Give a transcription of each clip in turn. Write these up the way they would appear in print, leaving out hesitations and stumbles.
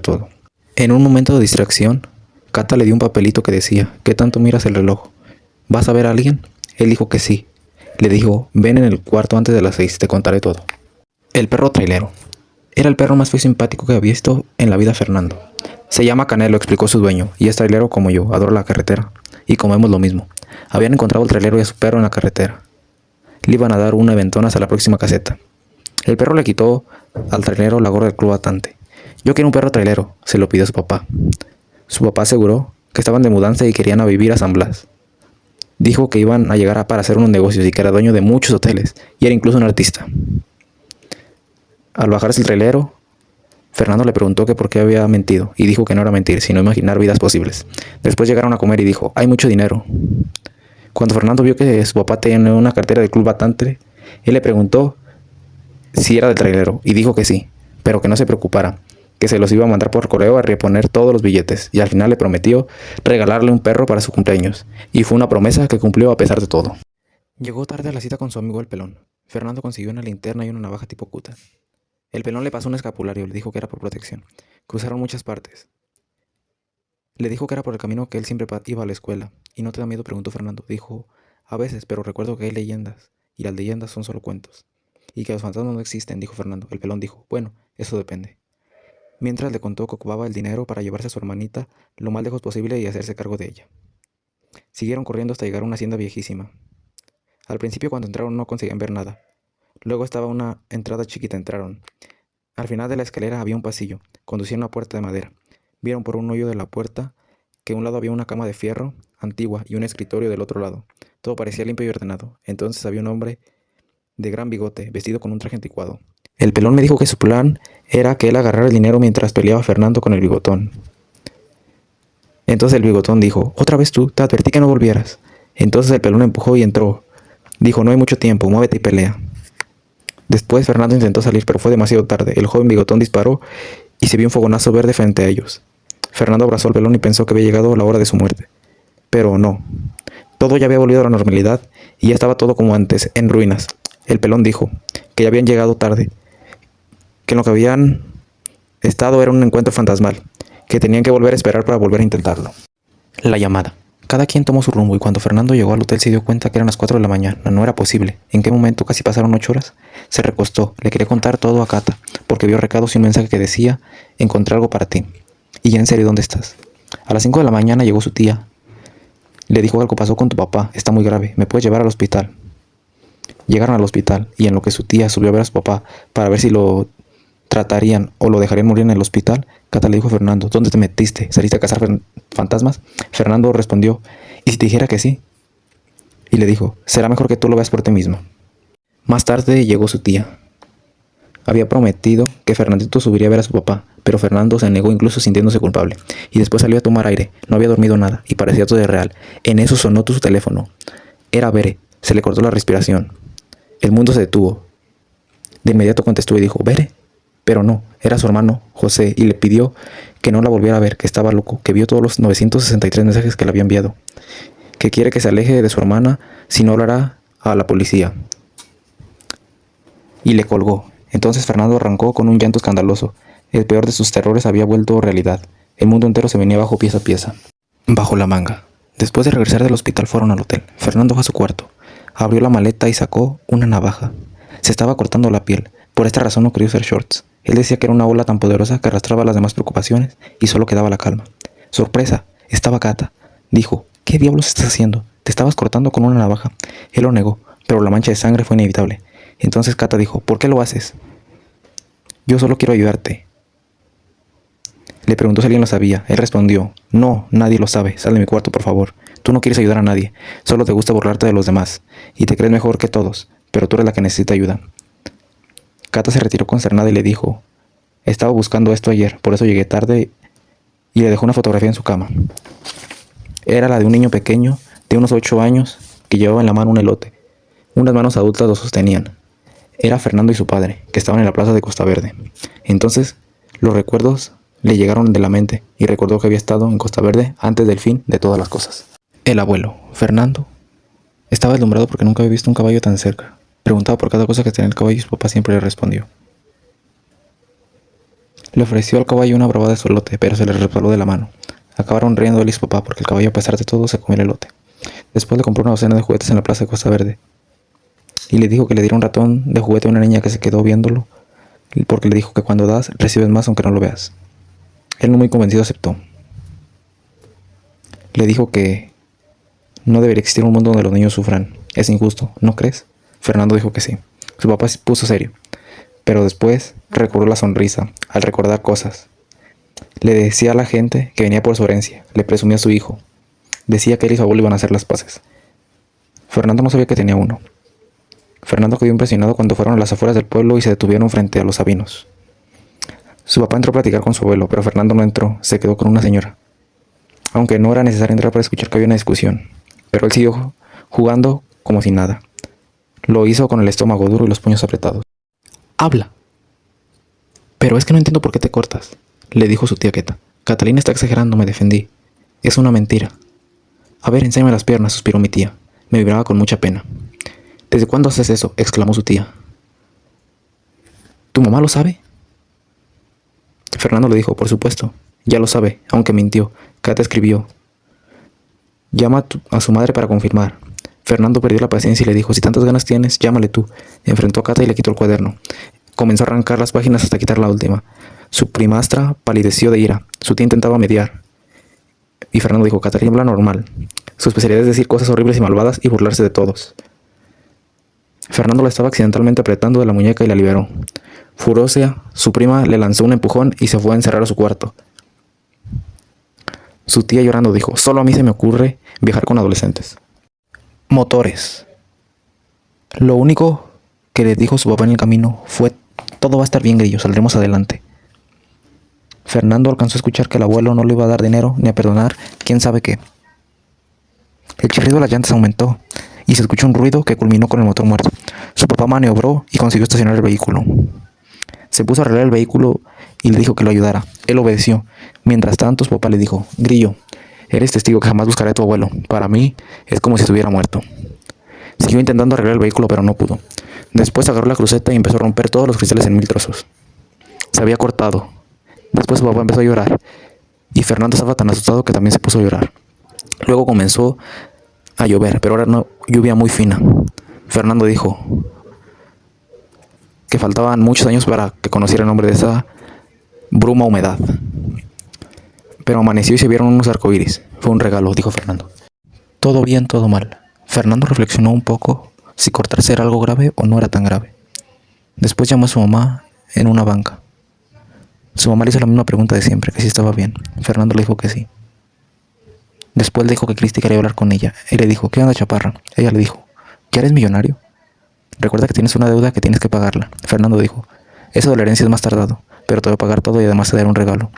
todo. En un momento de distracción, Cata le dio un papelito que decía: ¿qué tanto miras el reloj? ¿Vas a ver a alguien? Él dijo que sí. Le dijo: ven en el cuarto antes de las 6, te contaré todo. El perro trailero. Era el perro más feo y simpático que había visto en la vida Fernando. Se llama Canelo, explicó su dueño, y es trailero como yo, adora la carretera. Y comemos lo mismo. Habían encontrado al trailero y a su perro en la carretera. Le iban a dar una aventona hasta la próxima caseta. El perro le quitó al trailero la gorra del club atante. Yo quiero un perro trailero, se lo pidió su papá. Su papá aseguró que estaban de mudanza y querían a vivir a San Blas. Dijo que iban a llegar para hacer unos negocios y que era dueño de muchos hoteles y era incluso un artista. Al bajarse el trailero, Fernando le preguntó que por qué había mentido y dijo que no era mentir, sino imaginar vidas posibles. Después llegaron a comer y dijo: hay mucho dinero. Cuando Fernando vio que su papá tenía una cartera del club batante, él le preguntó si era del trailero y dijo que sí, pero que no se preocupara, que se los iba a mandar por correo a reponer todos los billetes, y al final le prometió regalarle un perro para su cumpleaños, y fue una promesa que cumplió a pesar de todo. Llegó tarde a la cita con su amigo el pelón. Fernando consiguió una linterna y una navaja tipo cuta. El pelón le pasó un escapulario, le dijo que era por protección. Cruzaron muchas partes. Le dijo que era por el camino que él siempre iba a la escuela. ¿Y no te da miedo?, preguntó Fernando. Dijo: a veces, pero recuerdo que hay leyendas, y las leyendas son solo cuentos. Y que los fantasmas no existen, dijo Fernando. El pelón dijo: bueno, eso depende. Mientras le contó que ocupaba el dinero para llevarse a su hermanita lo más lejos posible y hacerse cargo de ella. Siguieron corriendo hasta llegar a una hacienda viejísima. Al principio, cuando entraron, no conseguían ver nada. Luego estaba una entrada chiquita, entraron. Al final de la escalera había un pasillo, conducía a una puerta de madera. Vieron por un hoyo de la puerta que a un lado había una cama de fierro antigua y un escritorio del otro lado. Todo parecía limpio y ordenado. Entonces había un hombre de gran bigote, vestido con un traje anticuado. El pelón me dijo que su plan era que él agarrara el dinero mientras peleaba Fernando con el bigotón. Entonces el bigotón dijo: otra vez tú, te advertí que no volvieras. Entonces el pelón empujó y entró. Dijo: no hay mucho tiempo, muévete y pelea. Después Fernando intentó salir, pero fue demasiado tarde. El joven bigotón disparó y se vio un fogonazo verde frente a ellos. Fernando abrazó al pelón y pensó que había llegado la hora de su muerte. Pero no. Todo ya había volvido a la normalidad y ya estaba todo como antes, en ruinas. El pelón dijo que ya habían llegado tarde, que lo que habían estado era un encuentro fantasmal, que tenían que volver a esperar para volver a intentarlo. La llamada. Cada quien tomó su rumbo y cuando Fernando llegó al hotel se dio cuenta que eran las 4 de la mañana. No era posible. ¿En qué momento? Casi pasaron 8 horas. Se recostó. Le quería contar todo a Cata, porque vio recados y un mensaje que decía: encontré algo para ti. Y ya en serio, ¿dónde estás? A las 5 de la mañana llegó su tía. Le dijo: algo pasó con tu papá, está muy grave, ¿me puedes llevar al hospital? Llegaron al hospital y en lo que su tía subió a ver a su papá para ver si lo tratarían o lo dejarían morir en el hospital, Cata le dijo a Fernando: ¿dónde te metiste? ¿Saliste a cazar fantasmas? Fernando respondió: ¿y si te dijera que sí? Y le dijo: será mejor que tú lo veas por ti mismo. Más tarde llegó su tía. Había prometido que Fernandito subiría a ver a su papá, pero Fernando se negó, incluso sintiéndose culpable. Y después salió a tomar aire. No había dormido nada y parecía todo irreal. En eso sonó su teléfono. Era Bere. Se le cortó la respiración. El mundo se detuvo. De inmediato contestó y dijo: ¿Bere? Pero no, era su hermano, José, y le pidió que no la volviera a ver, que estaba loco, que vio todos los 963 mensajes que le había enviado, que quiere que se aleje de su hermana, si no hablará a la policía. Y le colgó. Entonces Fernando arrancó con un llanto escandaloso. El peor de sus terrores había vuelto realidad. El mundo entero se venía abajo pieza a pieza. Bajo la manga. Después de regresar del hospital fueron al hotel. Fernando fue a su cuarto. Abrió la maleta y sacó una navaja. Se estaba cortando la piel. Por esta razón no quería usar shorts. Él decía que era una ola tan poderosa que arrastraba las demás preocupaciones y solo quedaba la calma. ¡Sorpresa! Estaba Cata. Dijo: ¿qué diablos estás haciendo? Te estabas cortando con una navaja. Él lo negó, pero la mancha de sangre fue inevitable. Entonces Cata dijo: ¿por qué lo haces? Yo solo quiero ayudarte. Le preguntó si alguien lo sabía. Él respondió: no, nadie lo sabe. Sal de mi cuarto, por favor. Tú no quieres ayudar a nadie. Solo te gusta burlarte de los demás. Y te crees mejor que todos. Pero tú eres la que necesita ayuda. Cata se retiró consternada y le dijo: estaba buscando esto ayer, por eso llegué tarde. Y le dejó una fotografía en su cama. Era la de un niño pequeño, de unos 8 años, que llevaba en la mano un elote. Unas manos adultas lo sostenían. Era Fernando y su padre, que estaban en la plaza de Costa Verde. Entonces, los recuerdos le llegaron de la mente y recordó que había estado en Costa Verde antes del fin de todas las cosas. El abuelo, Fernando, estaba deslumbrado porque nunca había visto un caballo tan cerca. Preguntaba por cada cosa que tenía el caballo y su papá siempre le respondió. Le ofreció al caballo una brava de su elote, pero se le resbaló de la mano. Acabaron riendo él y su papá porque el caballo, a pesar de todo, se comió el elote. Después le compró una docena de juguetes en la plaza de Costa Verde y le dijo que le diera un ratón de juguete a una niña que se quedó viéndolo porque le dijo que cuando das, recibes más aunque no lo veas. Él, no muy convencido, aceptó. Le dijo que no debería existir un mundo donde los niños sufran. Es injusto, ¿no crees? Fernando dijo que sí. Su papá se puso serio, pero después recobró la sonrisa al recordar cosas. Le decía a la gente que venía por su herencia, le presumía a su hijo. Decía que él y su abuelo iban a hacer las paces. Fernando no sabía que tenía uno. Fernando quedó impresionado cuando fueron a las afueras del pueblo y se detuvieron frente a los sabinos. Su papá entró a platicar con su abuelo, pero Fernando no entró, se quedó con una señora. Aunque no era necesario entrar para escuchar que había una discusión, pero él siguió jugando como si nada. Lo hizo con el estómago duro y los puños apretados. ¡Habla! Pero es que no entiendo por qué te cortas, le dijo su tía Queta. Catalina está exagerando, me defendí. Es una mentira. A ver, enséñame las piernas, suspiró mi tía. Me vibraba con mucha pena. ¿Desde cuándo haces eso?, exclamó su tía. ¿Tu mamá lo sabe? Fernando le dijo, por supuesto. Ya lo sabe, aunque mintió. Cata escribió. Llama a su madre para confirmar. Fernando perdió la paciencia y le dijo, si tantas ganas tienes, llámale tú. Enfrentó a Cata y le quitó el cuaderno. Comenzó a arrancar las páginas hasta quitar la última. Su primastra palideció de ira. Su tía intentaba mediar. Y Fernando dijo, Catalina habla normal. Su especialidad es decir cosas horribles y malvadas y burlarse de todos. Fernando la estaba accidentalmente apretando de la muñeca y la liberó. Furiosa, su prima le lanzó un empujón y se fue a encerrar a su cuarto. Su tía llorando dijo, solo a mí se me ocurre viajar con adolescentes. Motores. Lo único que le dijo su papá en el camino fue, todo va a estar bien, Grillo, saldremos adelante. Fernando alcanzó a escuchar que el abuelo no le iba a dar dinero ni a perdonar quién sabe qué. El chirrido de las llantas aumentó y se escuchó un ruido que culminó con el motor muerto. Su papá maniobró y consiguió estacionar el vehículo. Se puso a arreglar el vehículo y le dijo que lo ayudara. Él obedeció. Mientras tanto, su papá le dijo, Grillo, eres testigo que jamás buscaré a tu abuelo. Para mí es como si estuviera muerto. Siguió intentando arreglar el vehículo, pero no pudo. Después agarró la cruceta y empezó a romper todos los cristales en 1000 trozos. Se había cortado. Después su papá empezó a llorar y Fernando estaba tan asustado que también se puso a llorar. Luego comenzó a llover, pero era una lluvia muy fina. Fernando dijo que faltaban muchos años para que conociera el nombre de esa bruma humedad. Pero amaneció y se vieron unos arcoíris. Fue un regalo, dijo Fernando. Todo bien, todo mal. Fernando reflexionó un poco si cortarse era algo grave o no era tan grave. Después llamó a su mamá en una banca. Su mamá le hizo la misma pregunta de siempre, que si estaba bien. Fernando le dijo que sí. Después le dijo que Cristi quería hablar con ella. Él le dijo, ¿qué onda, chaparra? Ella le dijo, ¿ya eres millonario? Recuerda que tienes una deuda que tienes que pagarla. Fernando dijo, eso de la herencia es más tardado, pero te voy a pagar todo y además te daré un regalo.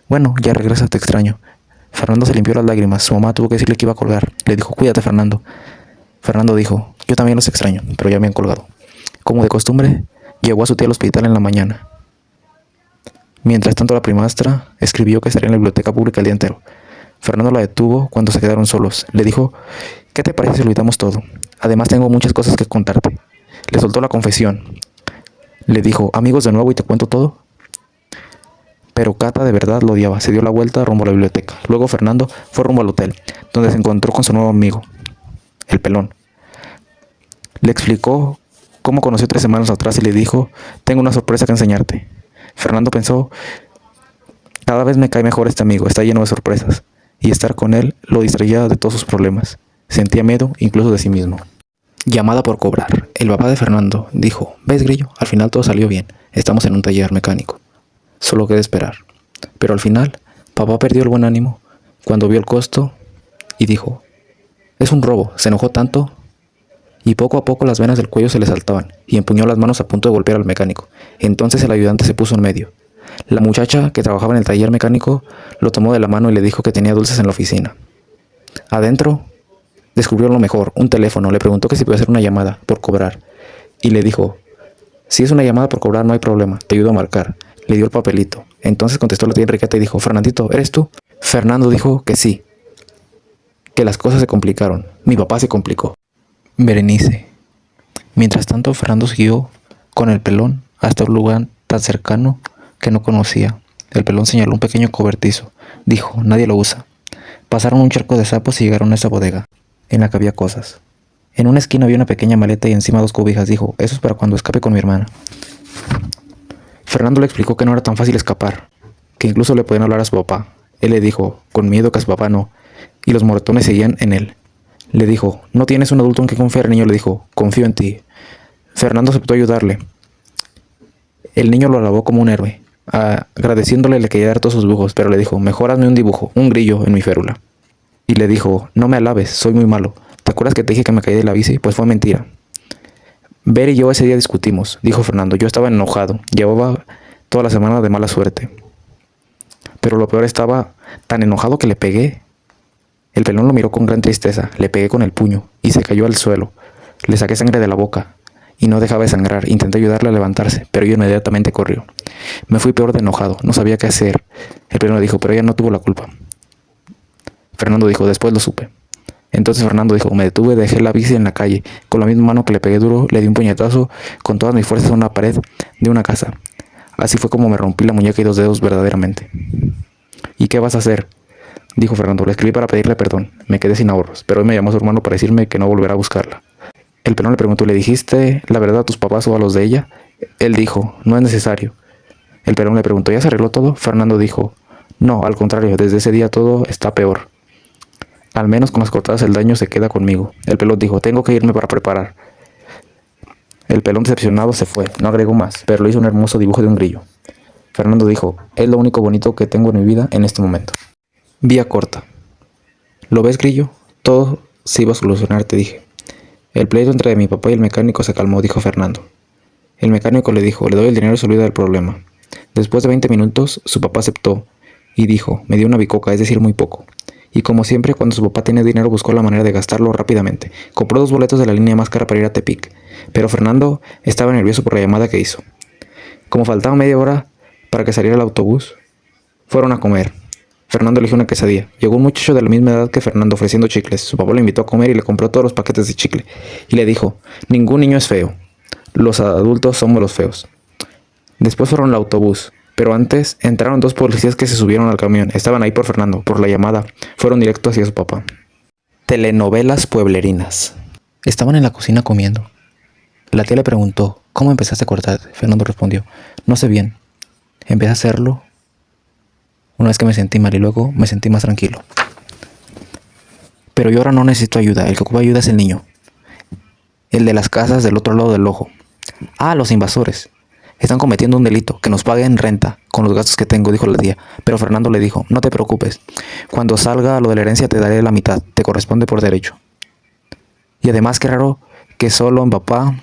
Bueno, ya regresa, te extraño. Fernando se limpió las lágrimas. Su mamá tuvo que decirle que iba a colgar. Le dijo, cuídate, Fernando. Fernando dijo, yo también los extraño, pero ya me han colgado. Como de costumbre, llevó a su tía al hospital en la mañana. Mientras tanto, la primastra escribió que estaría en la biblioteca pública el día entero. Fernando la detuvo cuando se quedaron solos. Le dijo, ¿qué te parece si olvidamos todo? Además tengo muchas cosas que contarte. Le soltó la confesión. Le dijo, amigos de nuevo y te cuento todo. Pero Cata de verdad lo odiaba. Se dio la vuelta rumbo a la biblioteca. Luego Fernando fue rumbo al hotel, donde se encontró con su nuevo amigo, el pelón. Le explicó cómo conoció 3 semanas atrás y le dijo, tengo una sorpresa que enseñarte. Fernando pensó, cada vez me cae mejor este amigo, está lleno de sorpresas. Y estar con él lo distraía de todos sus problemas. Sentía miedo incluso de sí mismo. Llamada por cobrar. El papá de Fernando dijo, ¿ves, Grillo? Al final todo salió bien. Estamos en un taller mecánico. Solo queda esperar. Pero al final, papá perdió el buen ánimo cuando vio el costo y dijo, es un robo. Se enojó tanto y poco a poco las venas del cuello se le saltaban y empuñó las manos a punto de golpear al mecánico. Entonces el ayudante se puso en medio. La muchacha que trabajaba en el taller mecánico lo tomó de la mano y le dijo que tenía dulces en la oficina. Adentro descubrió lo mejor, un teléfono. Le preguntó que si podía hacer una llamada por cobrar y le dijo, si es una llamada por cobrar no hay problema, te ayudo a marcar. Le dio el papelito. Entonces contestó la tía Enriqueta y dijo, Fernandito, ¿eres tú? Fernando dijo que sí, que las cosas se complicaron. Mi papá se complicó. Berenice. Mientras tanto, Fernando siguió con el pelón hasta un lugar tan cercano que no conocía. El pelón señaló un pequeño cobertizo. Dijo, nadie lo usa. Pasaron un charco de sapos y llegaron a esa bodega, en la que había cosas. En una esquina había una pequeña maleta y encima 2 cobijas. Dijo, eso es para cuando escape con mi hermana. Fernando le explicó que no era tan fácil escapar, que incluso le podían hablar a su papá. Él le dijo, con miedo, que a su papá no, y los moretones seguían en él. Le dijo, no tienes un adulto en que confiar. El niño le dijo, confío en ti. Fernando aceptó ayudarle. El niño lo alabó como un héroe. Agradeciéndole le quería dar todos sus dibujos, pero le dijo, mejor hazme un dibujo, un grillo en mi férula. Y le dijo, no me alabes, soy muy malo. ¿Te acuerdas que te dije que me caí de la bici? Pues fue mentira. Ver y yo ese día discutimos, dijo Fernando. Yo estaba enojado, llevaba toda la semana de mala suerte. Pero lo peor, estaba tan enojado que le pegué. El pelón lo miró con gran tristeza, le pegué con el puño y se cayó al suelo. Le saqué sangre de la boca y no dejaba de sangrar. Intenté ayudarle a levantarse, pero ella inmediatamente corrió. Me fui peor de enojado, no sabía qué hacer. El pelón dijo, pero ella no tuvo la culpa. Fernando dijo, después lo supe. Entonces Fernando dijo, me detuve, dejé la bici en la calle. Con la misma mano que le pegué duro, le di un puñetazo con todas mis fuerzas a una pared de una casa. Así fue como me rompí la muñeca y 2 dedos verdaderamente. ¿Y qué vas a hacer?, dijo Fernando. Le escribí para pedirle perdón. Me quedé sin ahorros, pero hoy me llamó su hermano para decirme que no volverá a buscarla. El pelón le preguntó, ¿le dijiste la verdad a tus papás o a los de ella? Él dijo, no es necesario. El pelón le preguntó, ¿ya se arregló todo? Fernando dijo, no, al contrario, desde ese día todo está peor. Al menos con las cortadas el daño se queda conmigo. El pelón dijo, tengo que irme para preparar. El pelón decepcionado se fue, no agregó más, pero le hizo un hermoso dibujo de un grillo. Fernando dijo, es lo único bonito que tengo en mi vida en este momento. Vía corta. ¿Lo ves, grillo? Todo se iba a solucionar, te dije. El pleito entre mi papá y el mecánico se calmó, dijo Fernando. El mecánico le dijo, le doy el dinero y se olvida del problema. Después de 20 minutos, su papá aceptó y dijo, me dio una bicoca, es decir, muy poco. Y como siempre, cuando su papá tenía dinero, buscó la manera de gastarlo rápidamente. Compró 2 boletos de la línea más cara para ir a Tepic. Pero Fernando estaba nervioso por la llamada que hizo. Como faltaba media hora para que saliera el autobús, fueron a comer. Fernando eligió una quesadilla. Llegó un muchacho de la misma edad que Fernando ofreciendo chicles. Su papá lo invitó a comer y le compró todos los paquetes de chicle. Y le dijo, ningún niño es feo. Los adultos somos los feos. Después fueron al autobús. Pero antes entraron 2 policías que se subieron al camión. Estaban ahí por Fernando, por la llamada. Fueron directo hacia su papá. Telenovelas pueblerinas. Estaban en la cocina comiendo. La tía le preguntó, ¿cómo empezaste a cortar? Fernando respondió, no sé bien. Empecé a hacerlo una vez que me sentí mal y luego me sentí más tranquilo. Pero yo ahora no necesito ayuda. El que ocupa ayuda es el niño. El de las casas del otro lado del ojo. Ah, los invasores. Están cometiendo un delito, que nos paguen renta con los gastos que tengo, dijo la tía. Pero Fernando le dijo, no te preocupes. Cuando salga lo de la herencia te daré la mitad, te corresponde por derecho. Y además, qué raro que solo en papá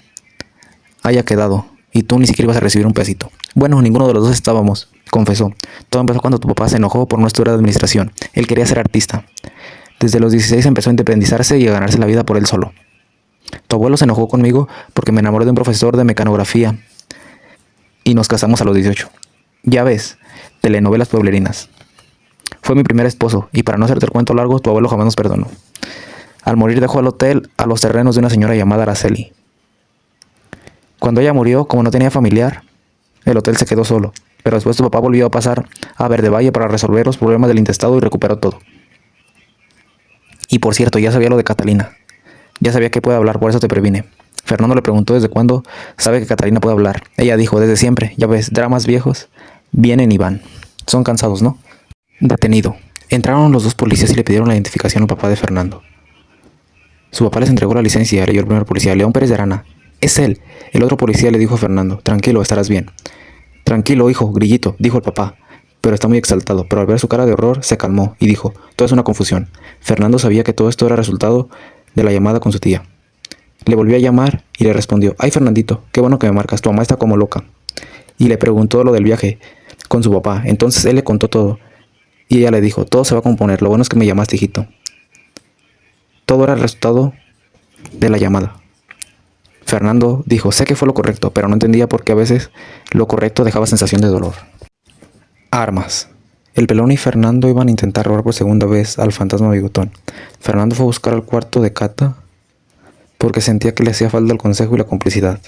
haya quedado y tú ni siquiera ibas a recibir un pesito. Bueno, ninguno de los dos estábamos, confesó. Todo empezó cuando tu papá se enojó por no estudiar administración. Él quería ser artista. Desde los 16 empezó a independizarse y a ganarse la vida por él solo. Tu abuelo se enojó conmigo porque me enamoré de un profesor de mecanografía y nos casamos a los 18. Ya ves, telenovelas pueblerinas. Fue mi primer esposo y para no hacerte el cuento largo, tu abuelo jamás nos perdonó. Al morir dejó al hotel a los terrenos de una señora llamada Araceli. Cuando ella murió, como no tenía familiar, el hotel se quedó solo. Pero después tu papá volvió a pasar a Verde Valle para resolver los problemas del intestado y recuperó todo. Y por cierto, ya sabía lo de Catalina. Ya sabía que puede hablar, por eso te previne. Fernando le preguntó desde cuándo sabe que Catalina puede hablar. Ella dijo, desde siempre. Ya ves, dramas viejos vienen y van. Son cansados, ¿no? Detenido. Entraron los 2 policías y le pidieron la identificación al papá de Fernando. Su papá les entregó la licencia, leyó el primer policía, León Pérez de Arana. Es él. El otro policía le dijo a Fernando, tranquilo, estarás bien. Tranquilo, hijo, grillito, dijo el papá, pero está muy exaltado. Pero al ver su cara de horror, se calmó y dijo, todo es una confusión. Fernando sabía que todo esto era resultado de la llamada con su tía. Le volvió a llamar y le respondió, ay Fernandito, qué bueno que me marcas, tu mamá está como loca. Y le preguntó lo del viaje con su papá. Entonces él le contó todo y ella le dijo, todo se va a componer, lo bueno es que me llamaste, hijito. Todo era el resultado de la llamada. Fernando dijo, sé que fue lo correcto, pero no entendía por qué a veces lo correcto dejaba sensación de dolor. Armas. El pelón y Fernando iban a intentar robar por segunda vez al fantasma bigotón. Fernando fue a buscar al cuarto de Cata porque sentía que le hacía falta el consejo y la complicidad.